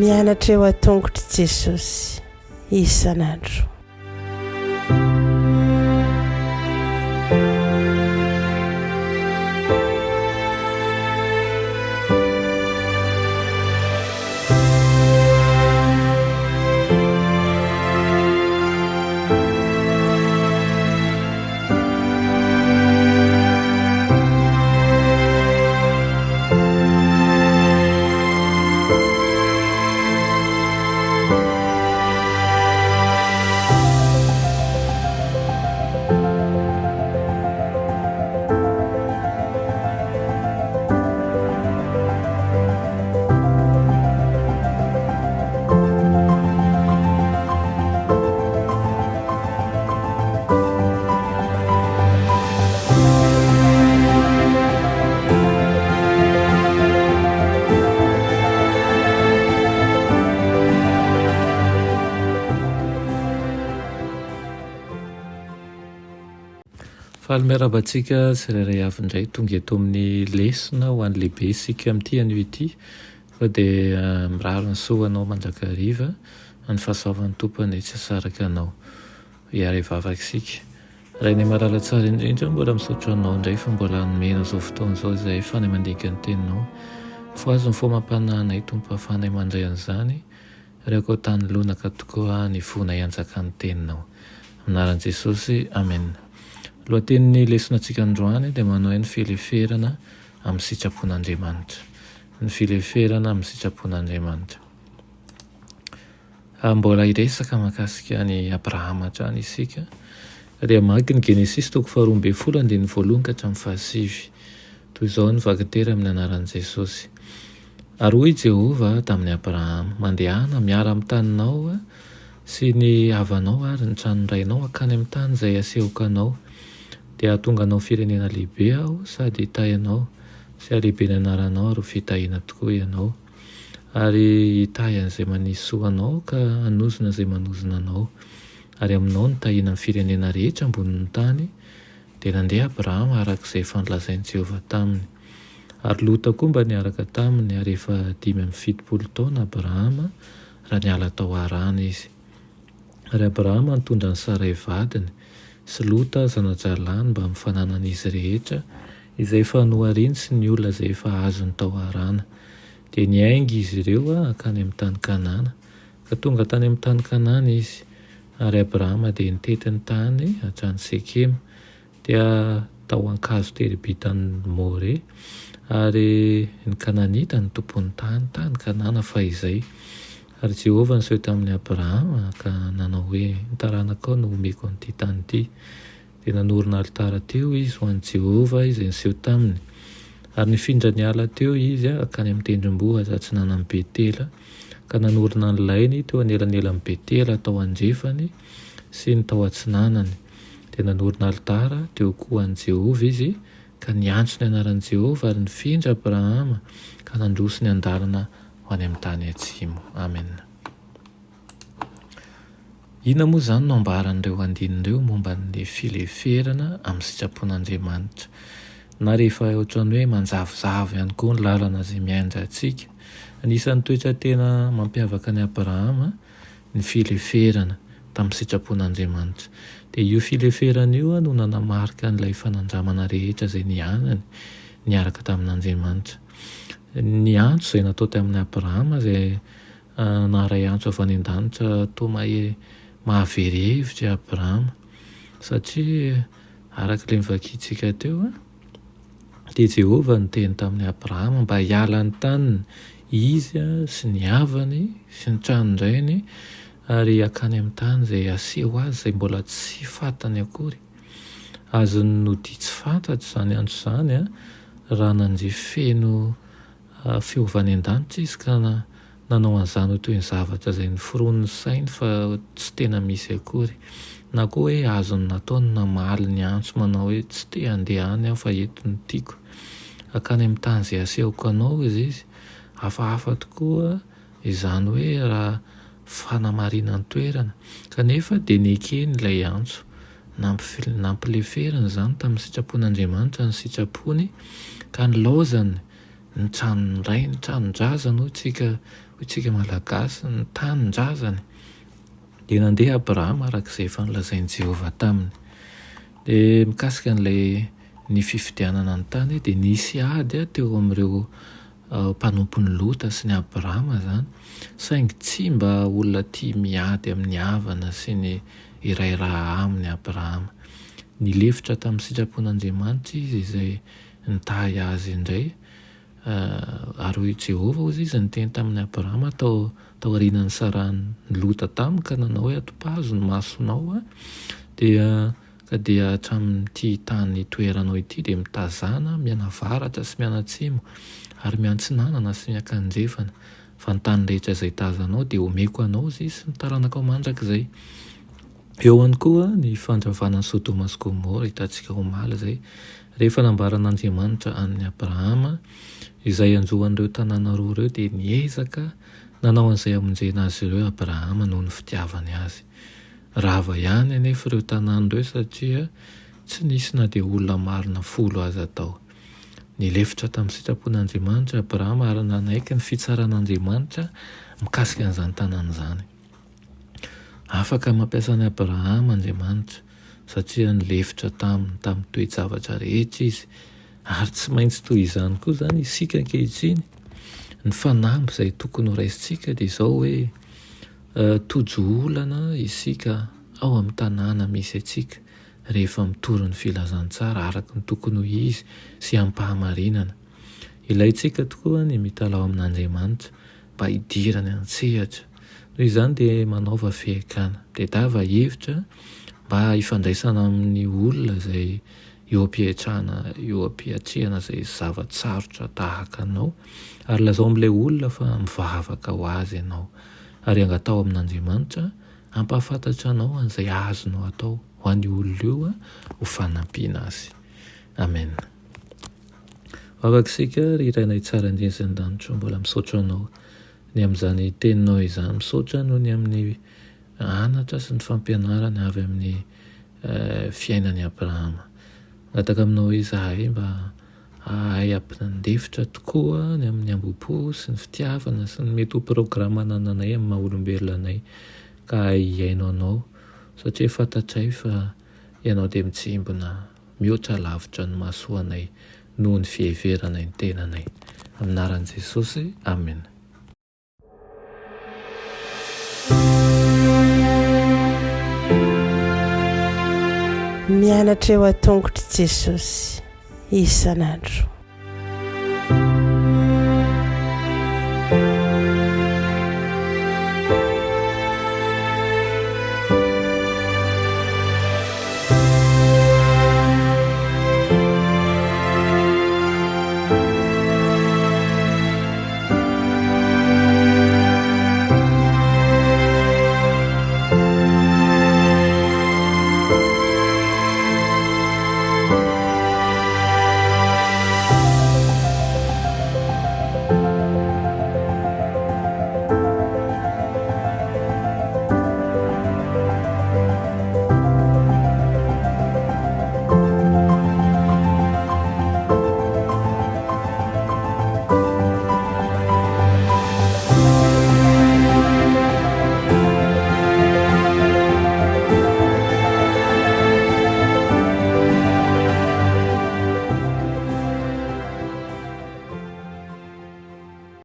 mianatra eo a-tongotry Jesosy isan'andro. Miarabantsika tsirairay avy indray tonga eto amin'ny lesona ho an'ny lehibe isika amin'ity anio ity fa dia miraro ny soanao mandrakariva ny fahasoavan'ny tompony tsy hasaraka anao hiara hivavaka isika. Raha ny marala tsara indrindra mbola misotro anao indray fa mbola nomena izao fotoana izao izay fanay mandinika ny teninao fa azo ny foamam-pananay tompo hafanay mandray an'izany rehefa tany lonaka tokoa ny fonay anjaka ny teninao anaran'i Jesosy amen. Lohatenin'ny lesonantsika androany dia manao hoe ny fileferana amin'ny sitrapon'Andriamanitra. Ny fileferana amin'ny sitrapon'Andriamanitra. Mbola hiresaka mahakasika ny Abrahama hatrany isika. Dia maki ny Genesis 2:12 ka hatramin'ny 7. Toy izao ny vakatera amin'ny anaran'i Jesosy. Ary hoy Jehova tamin'ny Abrahama, mandehana miara amin'ny taninao sy ny havanao ary ny tranondrainao akany amin'ny tany izay asehoko anao. Dia ahatonga anao firenena lehibe aho sady hitahinao sy halehibe ny anaranao ary fitahiana tokoa ianao. Ary hitahy an'izay manisy soanao ka hanozona izay manozona anao. Ary aminao ny tahiana ny firenena rehetra ambonin'ny tany. Dia nandeha Abrahama arak'izay fanlazain'i Jehova taminy. Ary Lota koa mba niaraka taminy ary efa 570 taona Abrahama raha niala tao Harana izy. Ary Abrahama nitondra ny Sarai vadiny sy Lota zanajalany mba mifanana izy rehetra izay efa nohariany sy ny olona izay efa azony tao Harana. Dia niaingy izy ireo akany amin'ny tany Kanana ka tonga tany amin'ny tany Kanana izy. Ary Abrahama dia nitety ny tany hatrany Sekema dia tao ankazo teribitany More ary ny Kananita ny tompon'ny tany Kanana fa izay. Ary Jehova niseho tamin'ny Abrahama ka nanao hoe ny taranaka ao no omeko an'ity tany ity. Dia nanorina alitara teo izy ho an'i Jehova izay niseho taminy. Ary nifindra ny ala teo izy akany amin'ny tendrombohitra atsinanan'i Betela ka nanorina ny lainy teo anelanelan'i Betela tao andrefany sy ny tao atsinanany. Dia nanorina alitara teo koa an'i Jehova izy ka niantso ny anaran'i Jehova ary nifindra Abrahama ka nandroso ny andalana ho any amin'ny tany atsimo. Amen. Ina moa izany no ambaran'ireo andinin'ireo momba ny fileferana amin'ny sitrapon'Andriamanitra. Na rehefa ohatran'ny hoe manjavozavo ihany koa ny lalana izay miandry antsika. Anisan'ny toetra tena mampiavaka ny Abrahama ny fileferana tamin'ny sitrapon'Andriamanitra. Dia io fileferana io no nanamarika an'ilay fanandramana rehetra izay nianany niaraka tamin'Andriamanitra. Ny antso izay natao tamin'ny Abrahama izay naharay antso avy any an-danitra toa mahavery hevitra Abrahama satria arak'ilay nivakiantsika teo dia Jehova niteny tamin'ny Abrahama mba hiala ny taniny izy sy ny havany sy ny tranondrainy ary akany amin'ny tany izay aseho azy izay mbola tsy fantany akory. Azony nodihy tsy fantatra izany andro izany raha nanjifeno feovany an-danitra izy ka nanao an'izany ho toy ny zavatra izay noforoniny sainy fa tsy tena misy akory. Na koa hoe azony nataony namaly ny antso manao hoe tsy te handeha any aho fa eto no tiako. Akany amin'ny tany izay asehoko anao izy hafahafa tokoa izany hoe raha fanamarinany toerana kanefa dia nekeny ilay antso nampileferiny zany tamin'ny sitrapon'Andriamanitra ny sitrapony ka nylaozany ny tranonray ny tranondrazany hotsika malagasy ny tanindrazany dia nandeha Abrahama arak'izay efa nilazain'i Jehovah taminy. Dia mikasika n'ilay ny fifidianana ny tany dia nisy ady teo amin'ireo mpanompon'ny Lota sy ny Abrahama zany, saingy tsy mba olona tia miady amin'ny havana sy ny iray raha aminy Abrahama. Nilefitra tamin'ny sitrapon'Andriamanitra izy izay nitahy azy indray, ary Jehovah ozy izy niteny tamin'ny Abrahama tao aorian'ny sarany Lota taminy ka nanao hoe atompahazo ny masonao dia hatramin'ity tany toeranao ity dia mitazana mianavaratra sy mianatsimo ary miantsinanana sy miakanjefana, fa ny tany rehetra izay tazanao dia omeko anao izy sy ny taranaka mandrakizay. Eo ihany koa ny fandravanan'ny Sodoma sy Gomora hitantsika omaly izay, rehefa nambaran'Andriamanitra an'ny Abrahama izay anjohan'ireo tanàna roa ireo dia niezaka nanao an'izay amonjena azy ireo Abrahama noho ny fitiavany azy. Rava ihany anefa ireo tanàna ireo satria tsy nisy na dia olona marina 10 aza tao. Nilefitra tamin'ny sitrapon'Andriamanitra Abrahama ary nanaiky ny fitsaran'Andriamanitra mikasika an'izany tanàna izany. Afaka mampiasa ny Abrahama Andriamanitra satria nilefitra tamin'ny toe-javatra rehetra izy, ary tsy maintsy toy izany koa zany isika ankehitriny. Ny fanamby izay tokony ho raisintsika dia izao hoe tojo olana isika ao amin'ny tanàna misy antsika rehefa mitory ny filazantsara araka ny tokony ho izy sy ampahamarinana. Ilaintsika tokoa ny mitalao amin'Andriamanitra mba hidirany an-tsehatra. Noho izany dia manaova fehakana, tedava hevitra mba hifandraisana amin'ny olona izay eo ampiatrehana izay zavatsarotra tahaka anao, ary lazao amin'ilay olona fa mivavaka ho azy ianao, ary angatao amin'Andriamanitra ampahafantatra anao an'izay azonao atao ho an'io olona io ho fanampiana azy. Amen. Vavakisika ry rainay tsara indrindra sy an-danitra, mbola misaotra anao ny amin'izany teninao izany, misaotra noho ny amin'ny anatra sy ny fampianarany avy amin'ny fiainan'ny Abrahama. Gataka aminao izahay mba ahay ampandefitra tokoa ny amin'ny ambopo sy ny fitiavana sy ny mety ho programa ananay amin'ny maha-olombelonanay, ka hiaino anao satria fantatray fa ianao dia mitsimbona mihoatra lavitra ny mahasoanay noho ny fiheveranay ny tenanay. Aminaran'i Jesosy, amen. Mianatra eo an-tongotry Jesosy isan'andro.